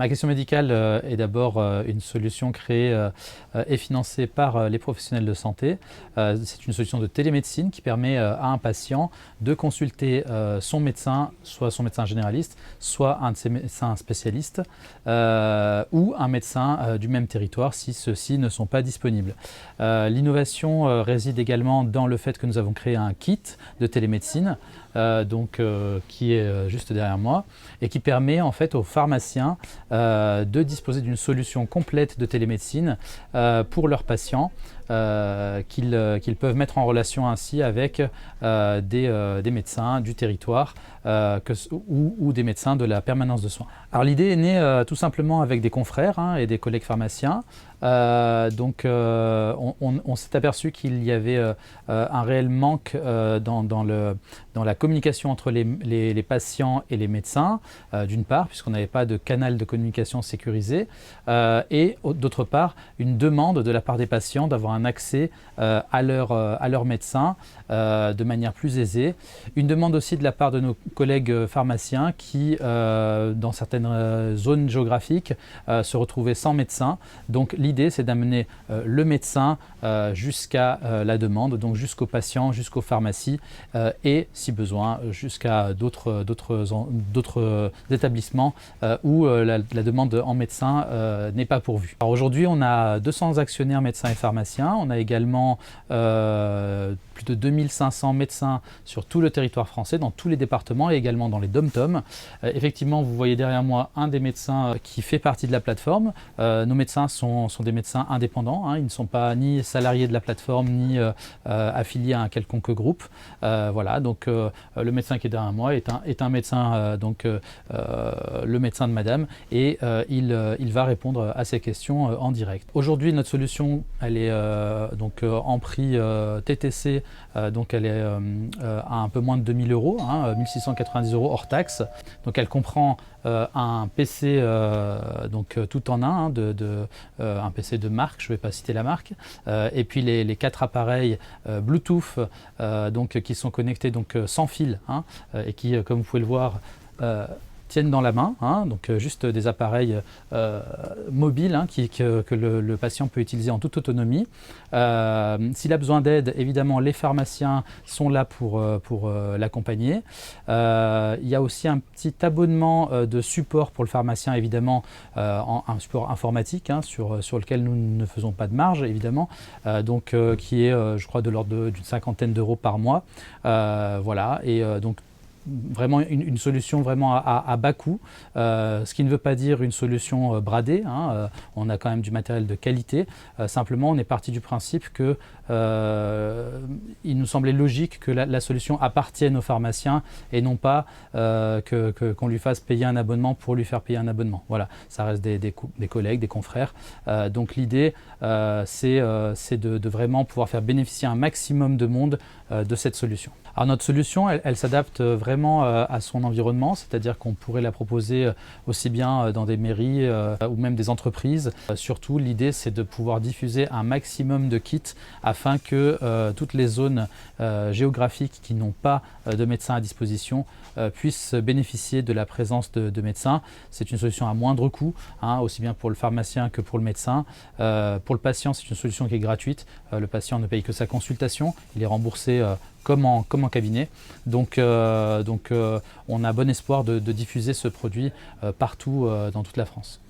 Ma question médicale est d'abord une solution créée et financée par les professionnels de santé. C'est une solution de télémédecine qui permet à un patient de consulter son médecin, soit son médecin généraliste, soit un de ses médecins spécialistes ou un médecin du même territoire si ceux-ci ne sont pas disponibles. L'innovation réside également dans le fait que nous avons créé un kit de télémédecine qui est juste derrière moi et qui permet en fait aux pharmaciens de disposer d'une solution complète de télémédecine pour leurs patients qu'ils peuvent mettre en relation ainsi avec des médecins du territoire ou des médecins de la permanence de soins. Alors l'idée est née tout simplement avec des confrères et des collègues pharmaciens. On s'est aperçu qu'il y avait un réel manque dans la communication entre les patients et les médecins, d'une part, puisqu'on n'avait pas de canal de communication sécurisé, et d'autre part, une demande de la part des patients d'avoir un accès à leur médecin de manière plus aisée. Une demande aussi de la part de nos collègues pharmaciens qui, dans certaines zones géographiques, se retrouvaient sans médecin. Donc l'idée, c'est d'amener le médecin jusqu'à la demande, donc jusqu'au patient, jusqu'aux pharmacies et, si besoin, jusqu'à d'autres établissements où la demande en médecin n'est pas pourvue. Alors aujourd'hui, on a 200 actionnaires médecins et pharmaciens. On a également plus de 2500 médecins sur tout le territoire français, dans tous les départements et également dans les DOM-TOM. Effectivement, vous voyez derrière moi un des médecins qui fait partie de la plateforme. Nos médecins sont des médecins indépendants. Ils ne sont pas ni salariés de la plateforme, ni affiliés à un quelconque groupe. Voilà, donc le médecin qui est derrière moi est un médecin, le médecin de madame, et il va répondre à ces questions en direct. Aujourd'hui, notre solution, elle est en prix TTC, donc elle est à un peu moins de 2000 €, 1690 € hors taxe. Donc elle comprend un PC tout en un, un PC de marque, je ne vais pas citer la marque, et puis les 4 appareils Bluetooth qui sont connectés sans fil et qui, comme vous pouvez le voir, tiennent dans la main, juste des appareils mobiles que le patient peut utiliser en toute autonomie. S'il a besoin d'aide, évidemment, les pharmaciens sont là pour l'accompagner. Il y a aussi un petit abonnement de support pour le pharmacien, évidemment, un support informatique sur lequel nous ne faisons pas de marge, évidemment, qui est, je crois, de l'ordre d'une 50aine d'euros par mois. Voilà, et vraiment une solution vraiment à bas coût, ce qui ne veut pas dire une solution bradée. On a quand même du matériel de qualité. Simplement, on est parti du principe que il nous semblait logique que la solution appartienne aux pharmaciens et non pas qu'on lui fasse payer un abonnement pour lui faire payer un abonnement. Voilà, ça reste des collègues, des confrères. Donc l'idée, c'est de vraiment pouvoir faire bénéficier un maximum de monde de cette solution. Alors notre solution, elle s'adapte vraiment à son environnement, c'est-à-dire qu'on pourrait la proposer aussi bien dans des mairies ou même des entreprises. Surtout, l'idée, c'est de pouvoir diffuser un maximum de kits afin que toutes les zones géographiques qui n'ont pas de médecins à disposition puissent bénéficier de la présence de médecins. C'est une solution à moindre coût, aussi bien pour le pharmacien que pour le médecin. Pour le patient, c'est une solution qui est gratuite. Le patient ne paye que sa consultation, il est remboursé comme en cabinet. Donc on a bon espoir de diffuser ce produit partout dans toute la France.